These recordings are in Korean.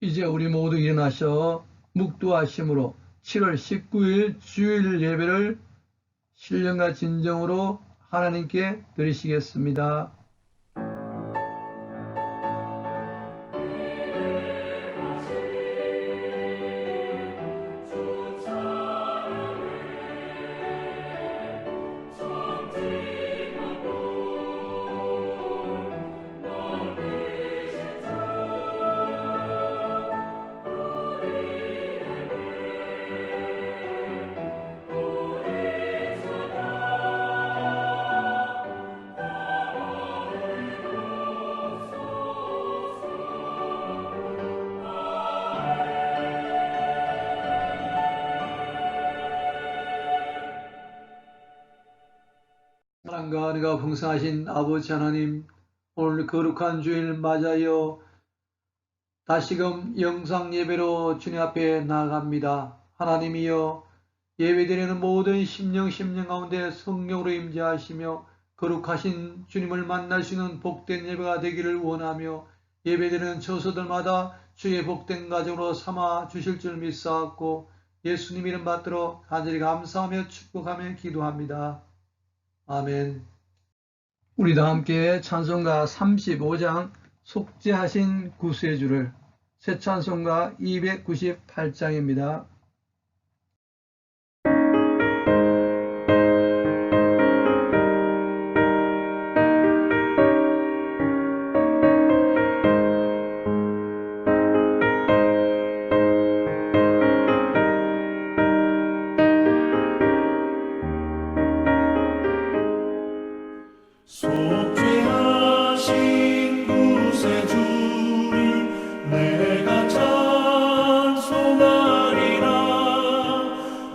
이제 우리 모두 일어나셔 묵도하심으로 7월 19일 주일 예배를 신령과 진정으로 하나님께 드리시겠습니다. 사랑과 은혜가 풍성하신 아버지 하나님, 오늘 거룩한 주일 맞아요 다시금 영상 예배로 주님 앞에 나아갑니다. 하나님이여, 예배드리는 모든 심령 가운데 성령으로 임재하시며 거룩하신 주님을 만날 수 있는 복된 예배가 되기를 원하며, 예배드리는 처소들마다 주의 복된 가정으로 삼아 주실 줄 믿사옵고 예수님 이름 받들어 간절히 감사하며 축복하며 기도합니다. 아멘. 우리 다 함께 찬송가 35장 속죄하신 구세주를, 새 찬송가 298장입니다. 속죄하신 구세주를 내가 찬송하리라.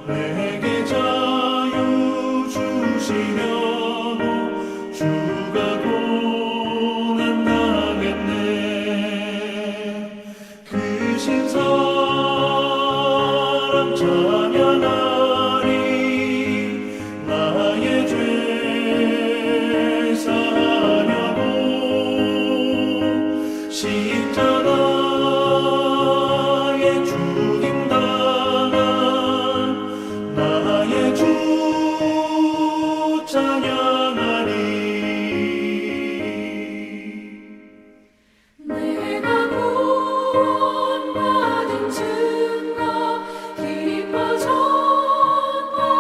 내게 자유 주시려고 주가 고난당했네. 그 신사랑 찬양하리. 나의 죄 십자가에 죽임당한 나의 주 찬양하리. 내가 구원받은 증거 기뻐 전파하리라.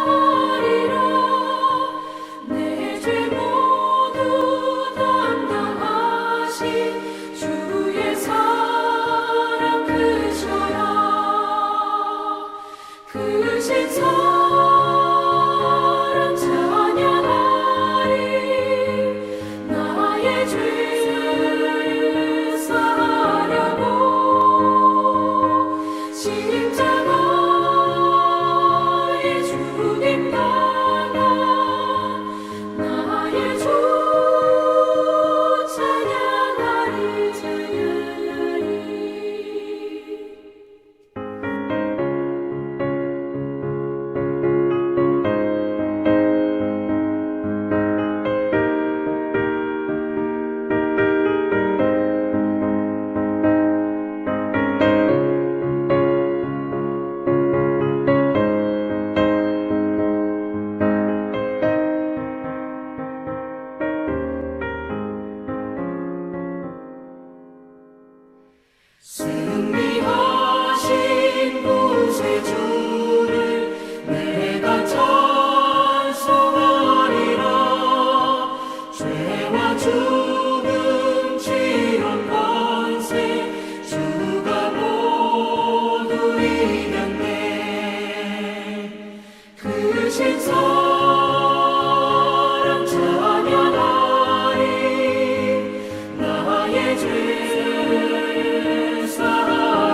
내 죄 모두 담당하신 주의 사랑 크셔요. 크신 사랑 찬양하리. 나의 죄 사하려고 십자가에 죽임당한 나의 주 찬양하리. 승리하신 구세주를 내가 찬송하리라. 죄와 죽음 지은 권세 주가 모두 이겼네. 크신 사랑 찬양하리. 나의 죄 사하려고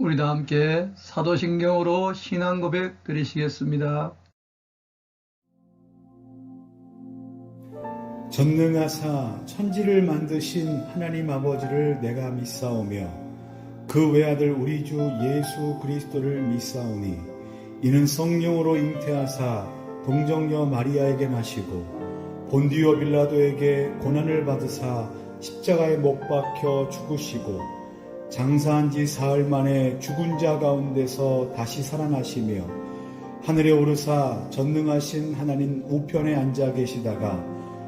우리 다 함께 사도신경으로 신앙 고백 드리시겠습니다. 전능하사 천지를 만드신 하나님 아버지를 내가 믿사오며 그 외아들 우리 주 예수 그리스도를 믿사오니 이는 성령으로 잉태하사 동정녀 마리아에게 나시고 본디오 빌라도에게 고난을 받으사 십자가에 못 박혀 죽으시고 장사한 지 사흘 만에 죽은 자 가운데서 다시 살아나시며 하늘에 오르사 전능하신 하나님 우편에 앉아 계시다가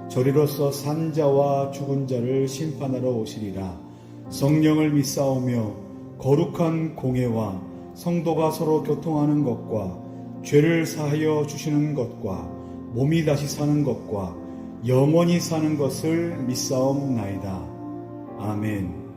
저리로서 산 자와 죽은 자를 심판하러 오시리라. 성령을 믿사오며 거룩한 공회와 성도가 서로 교통하는 것과 죄를 사하여 주시는 것과 몸이 다시 사는 것과 영원히 사는 것을 믿사옵나이다. 아멘.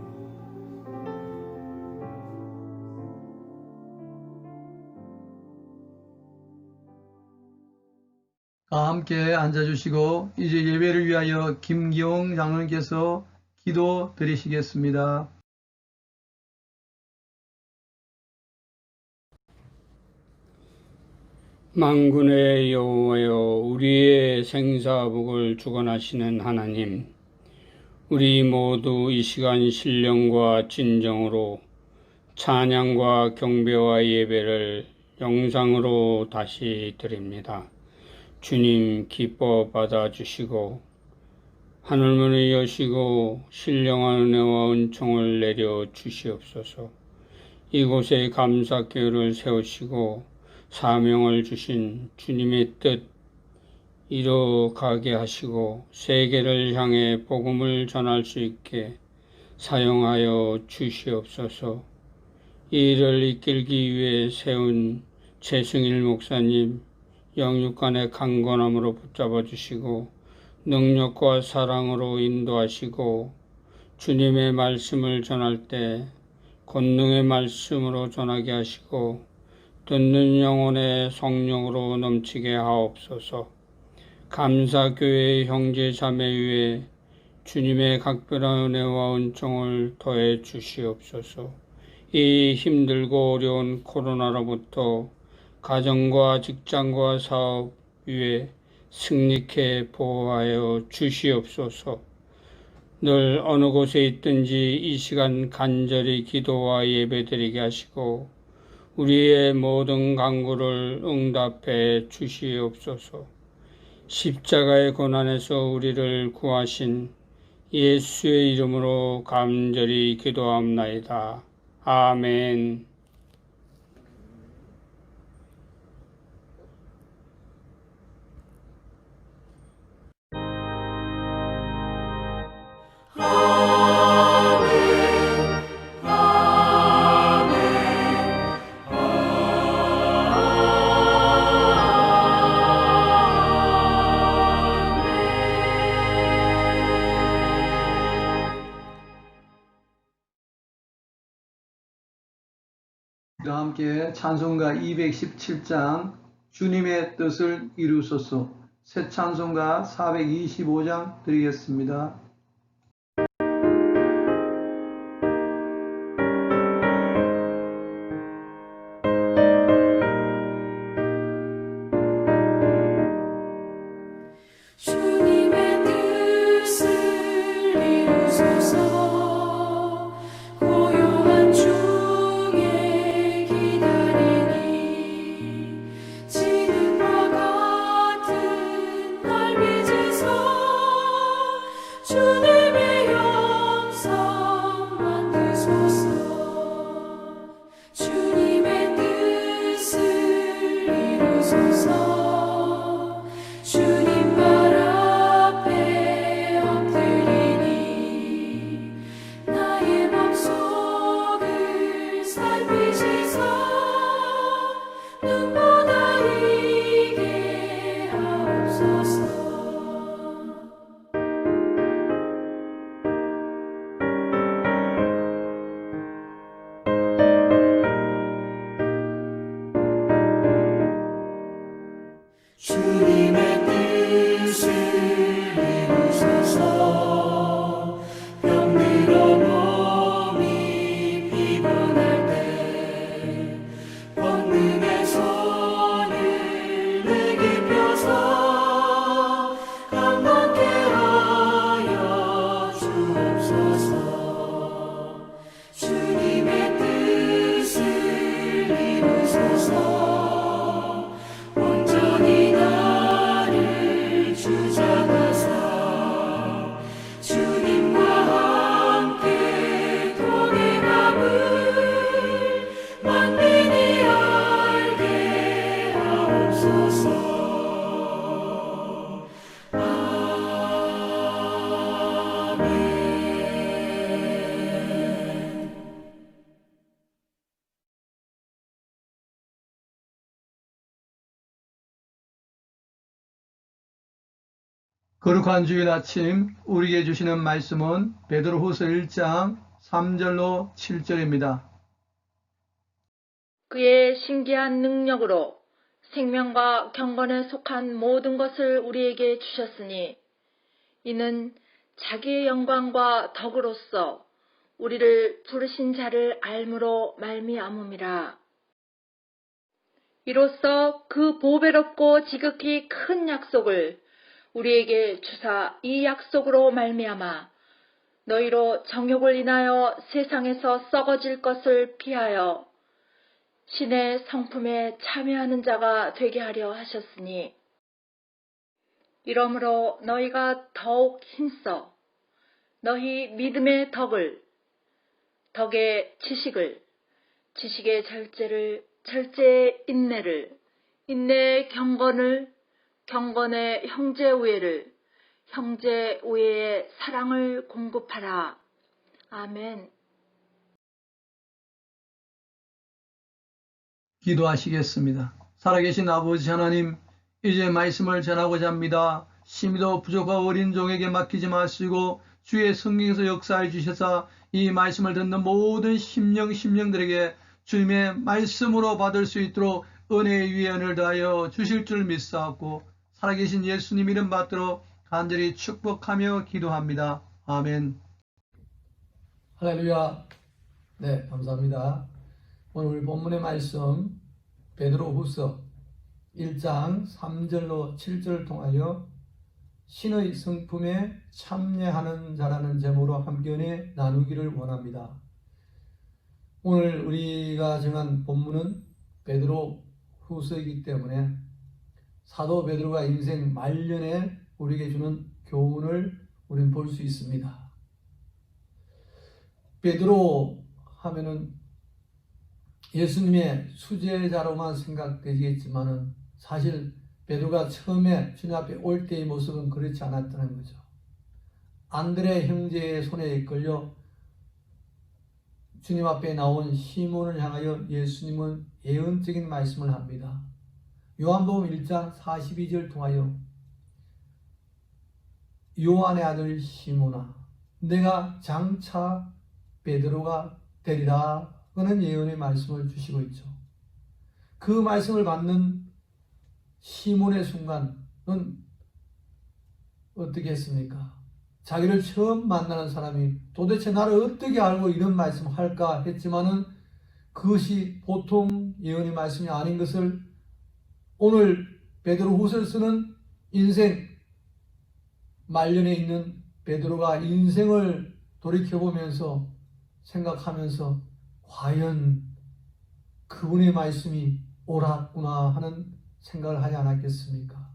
다 함께 앉아주시고 이제 예배를 위하여 김기용 장로님께서 기도 드리시겠습니다. 만군의 여호와여, 우리의 생사복을 주관하시는 하나님, 우리 모두 이 시간 신령과 진정으로 찬양과 경배와 예배를 영상으로 다시 드립니다. 주님 기뻐 받아주시고 하늘문을 여시고 신령한 은혜와 은총을 내려 주시옵소서. 이곳에 감사교회를 세우시고 사명을 주신 주님의 뜻 이루어가게 하시고 세계를 향해 복음을 전할 수 있게 사용하여 주시옵소서. 이 일을 이끌기 위해 세운 최승일 목사님 영육간의 강건함으로 붙잡아 주시고 능력과 사랑으로 인도하시고 주님의 말씀을 전할 때 권능의 말씀으로 전하게 하시고 듣는 영혼의 성령으로 넘치게 하옵소서. 감사교회의 형제 자매 위에 주님의 각별한 은혜와 은총을 더해 주시옵소서. 이 힘들고 어려운 코로나로부터 가정과 직장과 사업 위에 승리케 보호하여 주시옵소서. 늘 어느 곳에 있든지 이 시간 간절히 기도와 예배드리게 하시고 우리의 모든 간구를 응답해 주시옵소서. 십자가의 고난에서 우리를 구하신 예수의 이름으로 간절히 기도합나이다. 아멘. 다 함께 찬송가 217장 주님의 뜻을 이루소서, 새 찬송가 425장 드리겠습니다. 주님의 뜻을 이루소서. 고요한 중에 기다리니 지능과 같은 날 빚으소. 거룩한 주일 아침 우리에게 주시는 말씀은 베드로후서 1장 3절로 7절입니다. 그의 신기한 능력으로 생명과 경건에 속한 모든 것을 우리에게 주셨으니 이는 자기의 영광과 덕으로서 우리를 부르신 자를 알므로 말미암음이라. 이로써 그 보배롭고 지극히 큰 약속을 우리에게 주사 이 약속으로 말미암아 너희로 정욕을 인하여 세상에서 썩어질 것을 피하여 신의 성품에 참여하는 자가 되게 하려 하셨으니 이러므로 너희가 더욱 힘써 너희 믿음의 덕을, 덕의 지식을, 지식의 절제를, 절제의 인내를, 인내의 경건을, 경건의 형제 우애를, 형제 우애의 사랑을 공급하라. 아멘. 기도하시겠습니다. 살아계신 아버지 하나님, 이제 말씀을 전하고자 합니다. 심히도 부족하고 어린 종에게 맡기지 마시고 주의 성령에서 역사해 주셔서 이 말씀을 듣는 모든 심령들에게 주님의 말씀으로 받을 수 있도록 은혜의 위안을 다하여 주실 줄 믿사옵고 살아계신 예수님 이름 받들어 간절히 축복하며 기도합니다. 아멘. 할렐루야. 네, 감사합니다. 오늘 우리 본문의 말씀 베드로후서 1장 3절로 7절을 통하여 신의 성품에 참여하는 자라는 제목으로 함께 은혜 나누기를 원합니다. 오늘 우리가 정한 본문은 베드로후서이기 때문에 사도 베드로가 인생 말년에 우리에게 주는 교훈을 우리는 볼 수 있습니다. 베드로 하면은 예수님의 수제자로만 생각되겠지만은 사실 베드로가 처음에 주님 앞에 올 때의 모습은 그렇지 않았다는 거죠. 안드레 형제의 손에 이끌려 주님 앞에 나온 시몬을 향하여 예수님은 예언적인 말씀을 합니다. 요한복음 1장 42절 통하여 요한의 아들 시몬아 내가 장차 베드로가 되리라 하는 예언의 말씀을 주시고 있죠. 그 말씀을 받는 시몬의 순간은 어떻게 했습니까? 자기를 처음 만나는 사람이 도대체 나를 어떻게 알고 이런 말씀을 할까 했지만은 그것이 보통 예언의 말씀이 아닌 것을 오늘 베드로후서를 쓰는 인생 말년에 있는 베드로가 인생을 돌이켜보면서 생각하면서 과연 그분의 말씀이 옳았구나 하는 생각을 하지 않았겠습니까?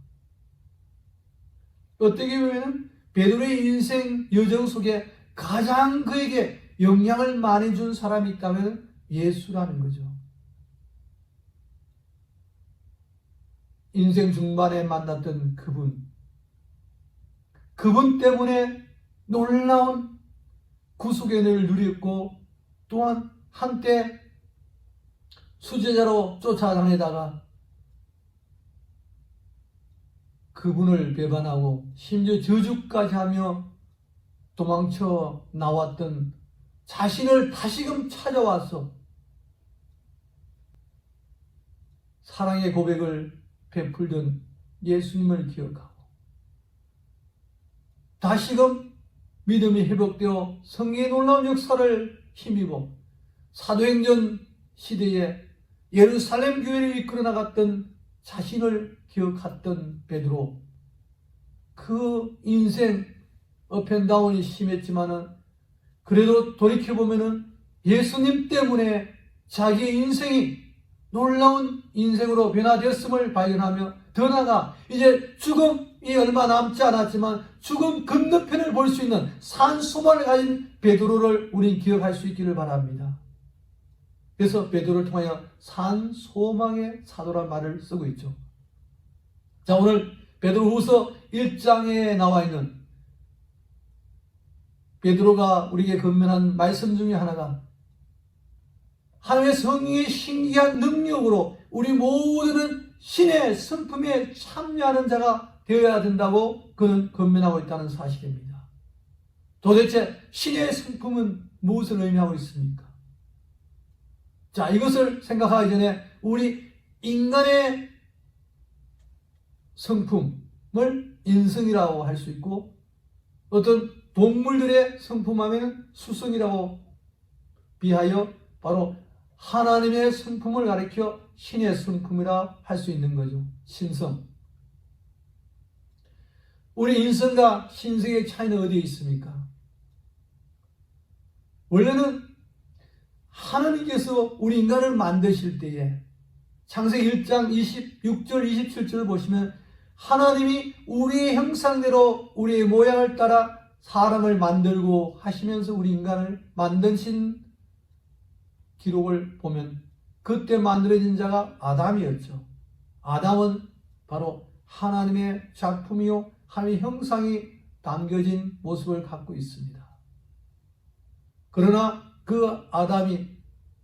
어떻게 보면 베드로의 인생 여정 속에 가장 그에게 영향을 많이 준 사람이 있다면 예수라는 거죠. 인생 중반에 만났던 그분 때문에 놀라운 구속의 은혜를 누렸고 또한 한때 수제자로 쫓아다니다가 그분을 배반하고 심지어 저주까지 하며 도망쳐 나왔던 자신을 다시금 찾아와서 사랑의 고백을 베풀던 예수님을 기억하고 다시금 믿음이 회복되어 성령의 놀라운 역사를 힘입어 사도행전 시대에 예루살렘 교회를 이끌어 나갔던 자신을 기억했던 베드로, 그 인생 업앤다운이 심했지만은 그래도 돌이켜보면은 예수님 때문에 자기의 인생이 놀라운 인생으로 변화되었음을 발견하며 더 나아가 이제 죽음이 얼마 남지 않았지만 죽음 건너편을 볼 수 있는 산소망을 가진 베드로를 우리 기억할 수 있기를 바랍니다. 그래서 베드로를 통하여 산소망의 사도란 말을 쓰고 있죠. 자, 오늘 베드로후서 1장에 나와 있는 베드로가 우리에게 건면한 말씀 중에 하나가 하나님의 성령의 신기한 능력으로 우리 모두는 신의 성품에 참여하는 자가 되어야 된다고 그는 권면하고 있다는 사실입니다. 도대체 신의 성품은 무엇을 의미하고 있습니까? 자, 이것을 생각하기 전에 우리 인간의 성품을 인성이라고 할 수 있고, 어떤 동물들의 성품하면 수성이라고 비하여 바로 하나님의 성품을 가리켜 신의 성품이라 할 수 있는 거죠. 신성. 우리 인성과 신성의 차이는 어디에 있습니까? 원래는 하나님께서 우리 인간을 만드실 때에 창세기 1장 26절 27절을 보시면 하나님이 우리의 형상대로 우리의 모양을 따라 사람을 만들고 하시면서 우리 인간을 만드신 기록을 보면 그때 만들어진 자가 아담이었죠. 아담은 바로 하나님의 작품이요 하나님의 형상이 담겨진 모습을 갖고 있습니다. 그러나 그 아담이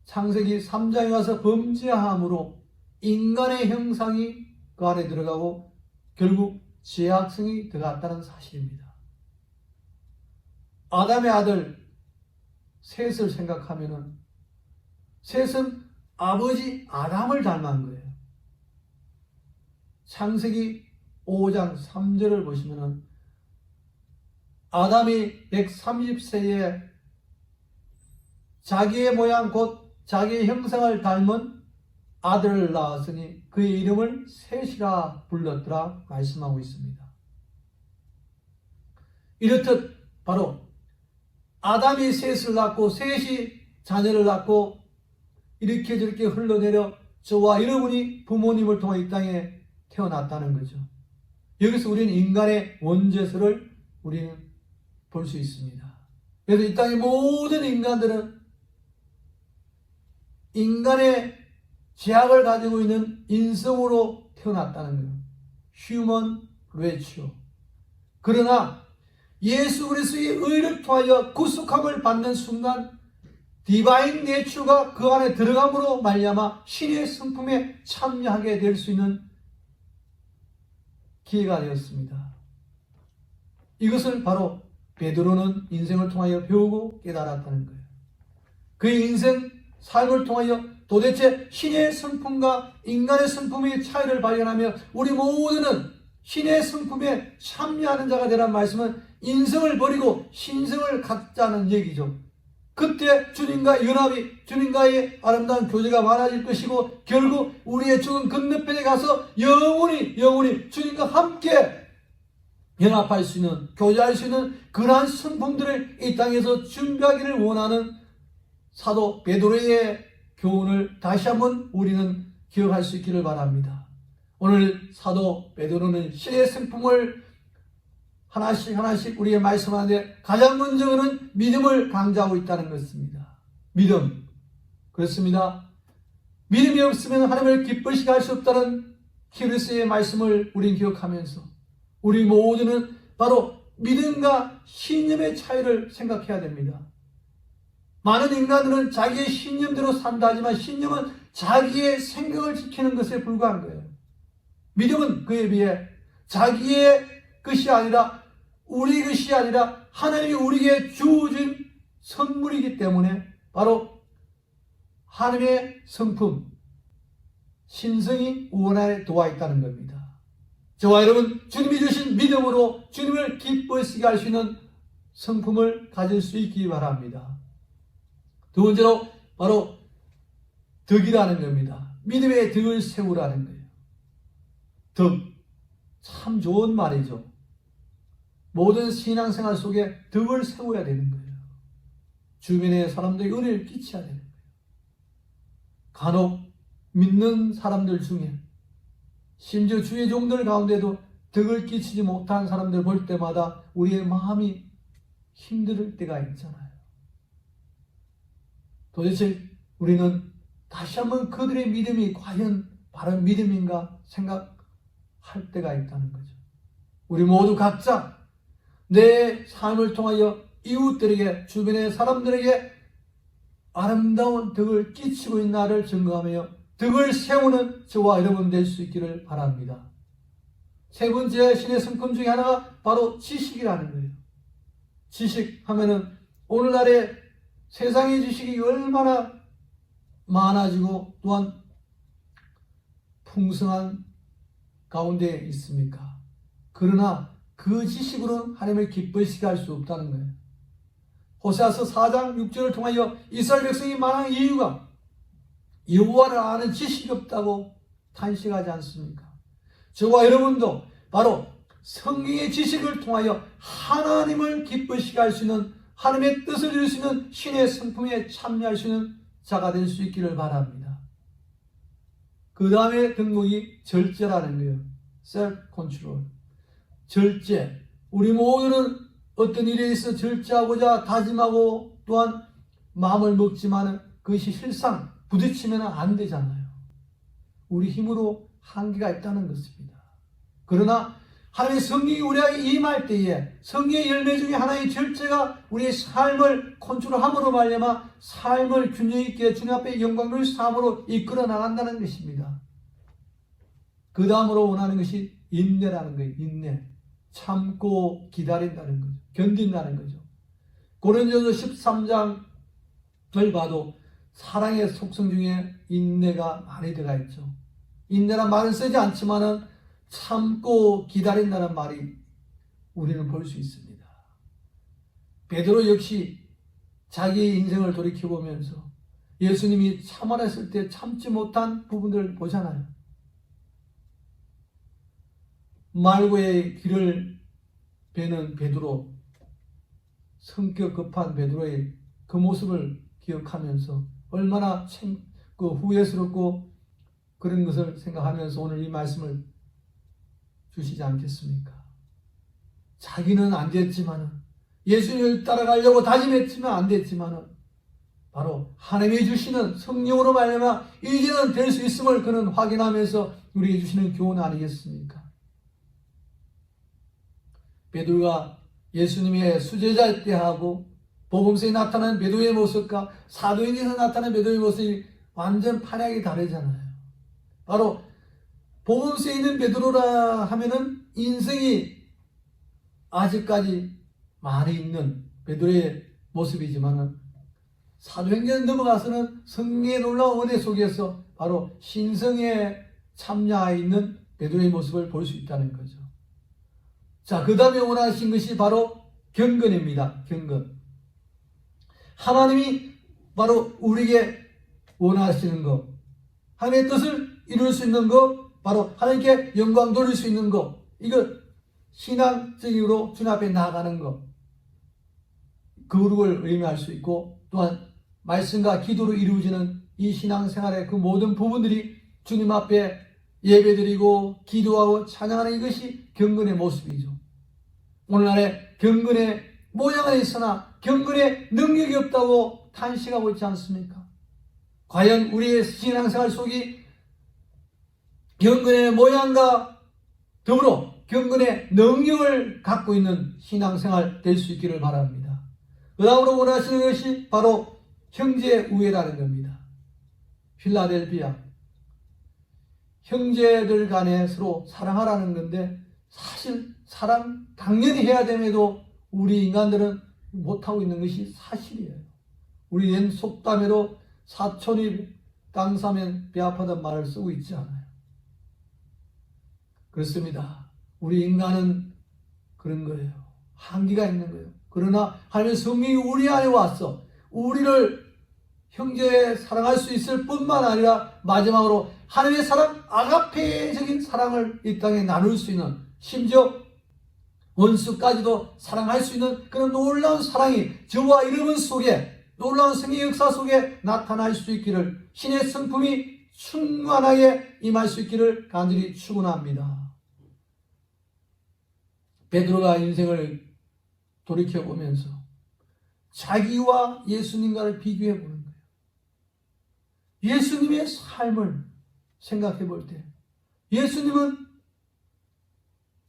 창세기 3장에 가서 범죄함으로 인간의 형상이 그 안에 들어가고 결국 죄악성이 들어갔다는 사실입니다. 아담의 아들 셋을 생각하면은 셋은 아버지 아담을 닮은 거예요. 창세기 5장 3절을 보시면은 아담이 130세에 자기의 모양 곧 자기의 형상을 닮은 아들을 낳았으니 그의 이름을 셋이라 불렀더라 말씀하고 있습니다. 이렇듯 바로 아담이 셋을 낳고 셋이 자녀를 낳고 이렇게 저렇게 흘러내려 저와 여러분이 부모님을 통해 이 땅에 태어났다는 거죠. 여기서 우리는 인간의 원죄서를 우리는 볼 수 있습니다. 그래서 이 땅의 모든 인간들은 인간의 죄악을 가지고 있는 인성으로 태어났다는 거예요. 휴먼 레이치오. 그러나 예수 그리스도의 의를 통하여 구속함을 받는 순간 디바인 네처가 그 안에 들어감으로 말미암아 신의 성품에 참여하게 될 수 있는 기회가 되었습니다. 이것을 바로 베드로는 인생을 통하여 배우고 깨달았다는 거예요. 그의 인생 삶을 통하여 도대체 신의 성품과 인간의 성품의 차이를 발견하며 우리 모두는 신의 성품에 참여하는 자가 되란 말씀은 인성을 버리고 신성을 갖자는 얘기죠. 그때 주님과 연합이, 주님과의 아름다운 교제가 많아질 것이고 결국 우리의 죽은 건너편에 가서 영원히 주님과 함께 연합할 수 있는, 교제할 수 있는 그러한 성품들을 이 땅에서 준비하기를 원하는 사도 베드로의 교훈을 다시 한번 우리는 기억할 수 있기를 바랍니다. 오늘 사도 베드로는 신의 성품을 하나씩 우리의 말씀하는데 가장 먼저는 믿음을 강조하고 있다는 것입니다. 믿음. 그렇습니다. 믿음이 없으면 하나님을 기쁘시게 할 수 없다는 키르스의 말씀을 우리는 기억하면서 우리 모두는 바로 믿음과 신념의 차이를 생각해야 됩니다. 많은 인간들은 자기의 신념대로 산다 하지만 신념은 자기의 생각을 지키는 것에 불과한 거예요. 믿음은 그에 비해 자기의 것이 아니라 우리 것이 아니라 하나님이 우리에게 주어진 선물이기 때문에 바로 하나님의 성품, 신성이 우원 안에 도와 있다는 겁니다. 저와 여러분, 주님이 주신 믿음으로 주님을 기쁘시게 할 수 있는 성품을 가질 수 있기 바랍니다. 두 번째로 바로 덕이라는 겁니다. 믿음의 덕을 세우라는 거예요. 덕, 참 좋은 말이죠. 모든 신앙생활 속에 덕을 세워야 되는 거예요. 주변의 사람들에게 은혜를 끼쳐야 되는 거예요. 간혹 믿는 사람들 중에 심지어 주의 종들 가운데도 덕을 끼치지 못한 사람들 볼 때마다 우리의 마음이 힘들 때가 있잖아요. 도대체 우리는 다시 한번 그들의 믿음이 과연 바른 믿음인가 생각할 때가 있다는 거죠. 우리 모두 각자 내 삶을 통하여 이웃들에게, 주변의 사람들에게 아름다운 덕을 끼치고 있나를 증거하며 덕을 세우는 저와 여러분 될 수 있기를 바랍니다. 세 번째 신의 성품 중에 하나가 바로 지식이라는 거예요. 지식 하면은 오늘날의 세상의 지식이 얼마나 많아지고 또한 풍성한 가운데 있습니까? 그러나 그 지식으로는 하나님을 기쁘시게 할 수 없다는 거예요. 호세아서 4장 6절을 통하여 이스라엘 백성이 말하는 이유가 여호와를 아는 지식이 없다고 탄식하지 않습니까? 저와 여러분도 바로 성경의 지식을 통하여 하나님을 기쁘시게 할 수 있는, 하나님의 뜻을 이룰 수 있는 신의 성품에 참여할 수 있는 자가 될 수 있기를 바랍니다. 그 다음에 등록이 절제라는 거예요. self-control. 절제. 우리 모두는 어떤 일에 있어 절제하고자 다짐하고 또한 마음을 먹지만 그것이 실상 부딪히면 안 되잖아요. 우리 힘으로 한계가 있다는 것입니다. 그러나 하나님의 성령이 우리에게 임할 때에 성령의 열매 중에 하나의 절제가 우리의 삶을 컨트롤함으로 말미암아 삶을 균형 있게 주님 앞에 영광을 삶으로 이끌어 나간다는 것입니다. 그 다음으로 원하는 것이 인내라는 거예요. 인내. 참고 기다린다는 거죠. 견딘다는 거죠. 고린도전서 13장을 봐도 사랑의 속성 중에 인내가 많이 들어가 있죠. 인내란 말은 쓰지 않지만은 참고 기다린다는 말이 우리는 볼 수 있습니다. 베드로 역시 자기의 인생을 돌이켜보면서 예수님이 참아냈을 때 참지 못한 부분들을 보잖아요. 말고의 길을 베는 베드로, 성격 급한 베드로의 그 모습을 기억하면서 얼마나 후회스럽고 그런 것을 생각하면서 오늘 이 말씀을 주시지 않겠습니까? 자기는 안 됐지만은, 예수님을 따라가려고 다짐했지만 안 됐지만은 바로 하나님이 주시는 성령으로 말미암아 이제는 될 수 있음을 그는 확인하면서 우리에게 주시는 교훈 아니겠습니까? 베드로가 예수님의 수제자일 때 하고 복음서에 나타나는 베드로의 모습과 사도행전에서 나타나는 베드로의 모습이 완전 판약이 다르잖아요. 바로 복음서에 있는 베드로라 하면은 인생이 아직까지 많이 있는 베드로의 모습이지만은 사도행전 넘어가서는 성령의 놀라운 은혜 속에서 바로 신성에 참여하여 있는 베드로의 모습을 볼 수 있다는 거죠. 자, 그 다음에 원하신 것이 바로 경건입니다. 경건. 하나님이 바로 우리에게 원하시는 것, 하나님의 뜻을 이룰 수 있는 것, 바로 하나님께 영광 돌릴 수 있는 것, 이거 신앙적으로 주님 앞에 나아가는 것, 거룩을 의미할 수 있고 또한 말씀과 기도로 이루어지는 이 신앙생활의 그 모든 부분들이 주님 앞에 예배드리고 기도하고 찬양하는 이것이 경건의 모습이죠. 오늘날의 경건의 모양은 있으나 경건의 능력이 없다고 탄식하고 있지 않습니까? 과연 우리의 신앙생활 속이 경건의 모양과 더불어 경건의 능력을 갖고 있는 신앙생활 될 수 있기를 바랍니다. 그 다음으로 원하시는 것이 바로 형제 우애라는 겁니다. 필라델피아 형제들 간에 서로 사랑하라는 건데 사실 사랑 당연히 해야 됨에도 우리 인간들은 못하고 있는 것이 사실이에요. 우리 옛 속담에도 사촌이 땅 사면 배 아파단 말을 쓰고 있지 않아요. 그렇습니다. 우리 인간은 그런 거예요. 한계가 있는 거예요. 그러나 하나님의 성령이 우리 안에 와서 우리를 형제 사랑할 수 있을 뿐만 아니라 마지막으로 하나님의 사랑, 아가페적인 사랑을 이 땅에 나눌 수 있는, 심지어 원수까지도 사랑할 수 있는 그런 놀라운 사랑이 저와 여러분 속에, 놀라운 성의 역사 속에 나타날 수 있기를, 신의 성품이 충만하게 임할 수 있기를 간절히 축원합니다. 베드로가 인생을 돌이켜보면서 자기와 예수님과를 비교해 보는 거예요. 예수님의 삶을 생각해 볼 때 예수님은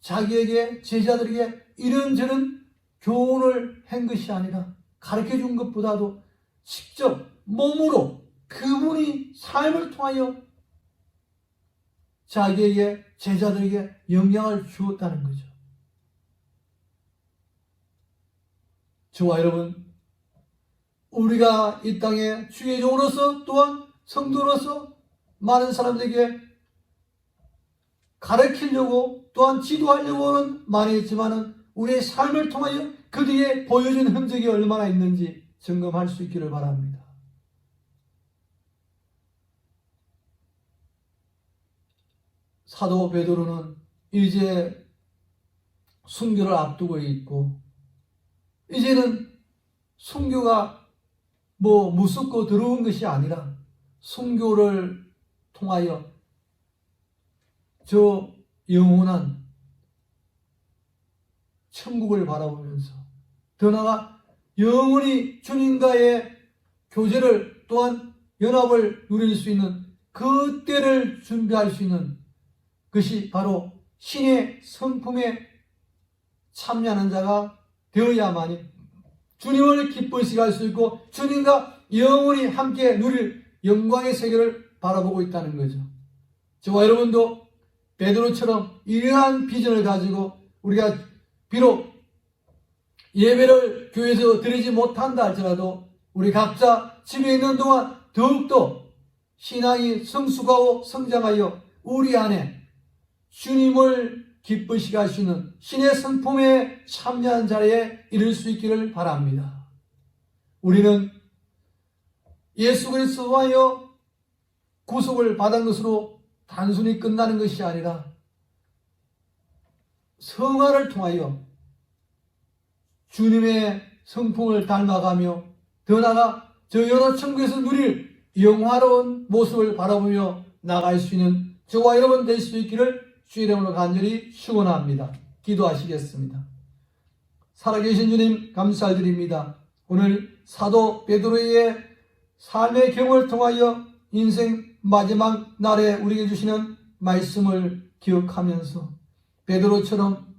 자기에게, 제자들에게 이런저런 교훈을 한 것이 아니라 가르쳐 준 것보다도 직접 몸으로 그분이 삶을 통하여 자기에게 제자들에게 영향을 주었다는 거죠. 저와 여러분, 우리가 이 땅에 주의 종으로서 또한 성도로서 많은 사람들에게 가르치려고 또한 지도하려고는 많이 했지만은 우리의 삶을 통하여 그들에게 보여준 흔적이 얼마나 있는지 점검할 수 있기를 바랍니다. 사도 베드로는 이제 순교를 앞두고 있고, 이제는 순교가 무섭고 더러운 것이 아니라 순교를 통하여 저 영원한 천국을 바라보면서 더 나아가 영원히 주님과의 교제를 또한 연합을 누릴 수 있는 그 때를 준비할 수 있는 것이 바로 신의 성품에 참여하는 자가 되어야만이 주님을 기쁘시게 할 수 있고 주님과 영원히 함께 누릴 영광의 세계를 바라보고 있다는 거죠. 저와 여러분도 베드로처럼 이러한 비전을 가지고 우리가 비록 예배를 교회에서 드리지 못한다 할지라도 우리 각자 집에 있는 동안 더욱더 신앙이 성숙하고 성장하여 우리 안에 주님을 기쁘시게 할 수 있는 신의 성품에 참여한 자리에 이를 수 있기를 바랍니다. 우리는 예수 그리스도로 하여 구속을 받은 것으로 단순히 끝나는 것이 아니라 성화를 통하여 주님의 성품을 닮아가며 더 나아가 저 여러 천국에서 누릴 영화로운 모습을 바라보며 나갈 수 있는 저와 여러분 될 수 있기를 주의 이름으로 간절히 축원합니다. 기도하시겠습니다. 살아계신 주님 감사드립니다. 오늘 사도 베드로의 삶의 경험을 통하여 인생 마지막 날에 우리에게 주시는 말씀을 기억하면서 베드로처럼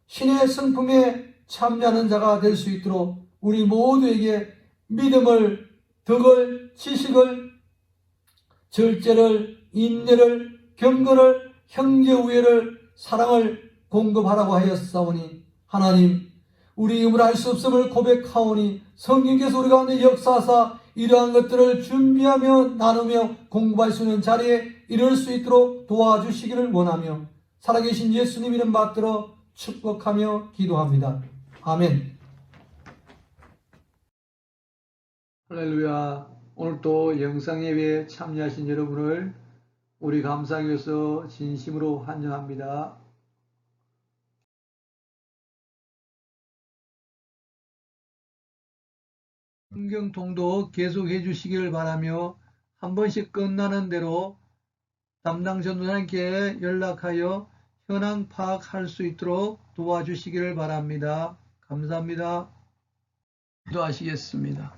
신의 성품에 참여하는 자가 될 수 있도록 우리 모두에게 믿음을, 덕을, 지식을, 절제를, 인내를, 경건을, 형제 우애를, 사랑을 공급하라고 하였사오니 하나님, 우리 힘으로 할 수 없음을 고백하오니 성령께서 우리 가운데 역사하사 이러한 것들을 준비하며 나누며 공부할 수 있는 자리에 이를 수 있도록 도와주시기를 원하며 살아계신 예수님 이름 받들어 축복하며 기도합니다. 아멘. 할렐루야. 오늘 또 영상예배에 참여하신 여러분을 우리 감사교에서 진심으로 환영합니다. 성경 통독 계속해 주시기를 바라며 한 번씩 끝나는 대로 담당 전도사님께 연락하여 현황 파악할 수 있도록 도와주시기를 바랍니다. 감사합니다. 기도하시겠습니다.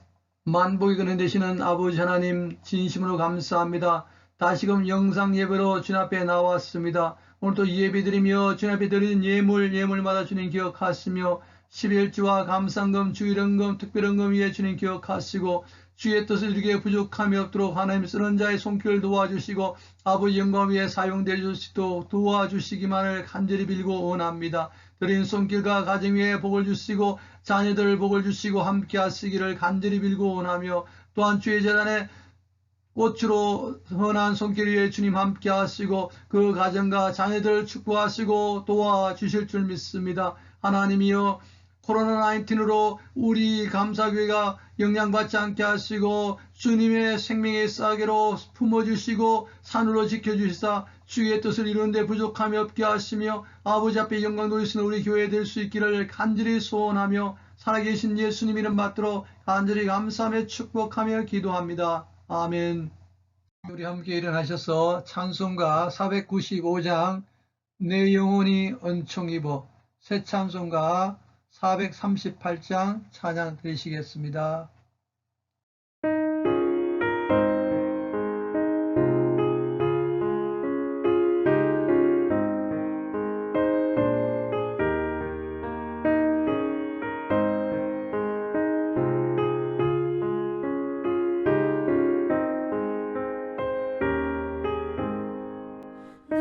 만복이 근원 되시는 아버지 하나님 진심으로 감사합니다. 다시금 영상 예배로 주님 앞에 나왔습니다. 오늘도 예배드리며 주님 앞에 드리는 예물마다 주님 기억하시며 11주와 감상금, 주일헌금, 특별헌금 위에 주님 기억하시고 주의 뜻을 이루기에 부족함이 없도록 하나님 쓰는 자의 손길을 도와주시고 아버지 영광 위에 사용될 수 있도록 도와주시기만을 간절히 빌고 원합니다. 드린 손길과 가정 위에 복을 주시고 자녀들 복을 주시고 함께 하시기를 간절히 빌고 원하며 또한 주의 재단에 꽃으로 선한 손길 위에 주님 함께 하시고 그 가정과 자녀들을 축복하시고 도와주실 줄 믿습니다. 하나님이여 코로나19으로 우리 감사교회가 영향받지 않게 하시고 주님의 생명의 싸개로 품어주시고 산으로 지켜주시사 주의 뜻을 이루는 데 부족함이 없게 하시며 아버지 앞에 영광 돌리시는 우리 교회 될 수 있기를 간절히 소원하며 살아계신 예수님 이름 받들어 간절히 감사하며 축복하며 기도합니다. 아멘. 우리 함께 일어나셔서 찬송가 495장 내 영혼이 은총 입어 새 찬송가 438장 찬양 드리시겠습니다. 내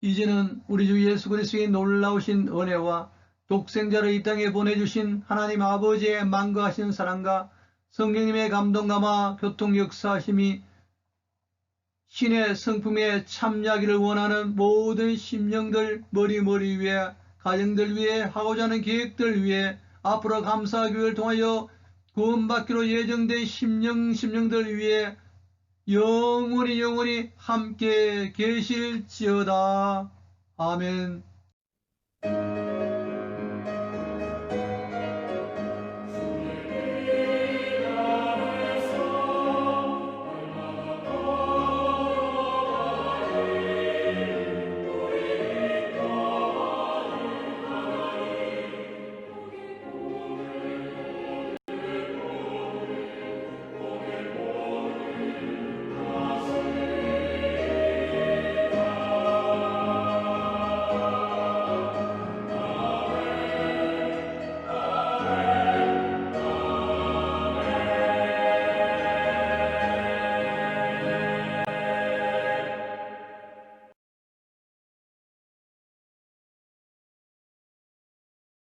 이제는 우리 주 예수 그리스도의 놀라우신 은혜와 독생자를 이 땅에 보내주신 하나님 아버지의 만거하신 사랑과 성령님의 감동감화 교통 역사하심이 신의 성품에 참여하기를 원하는 모든 심령들, 머리 위에, 가정들 위에, 하고자 하는 계획들 위에, 앞으로 감사교회를 통하여 구원받기로 예정된 심령들 위에 영원히 함께 계실지어다. 아멘.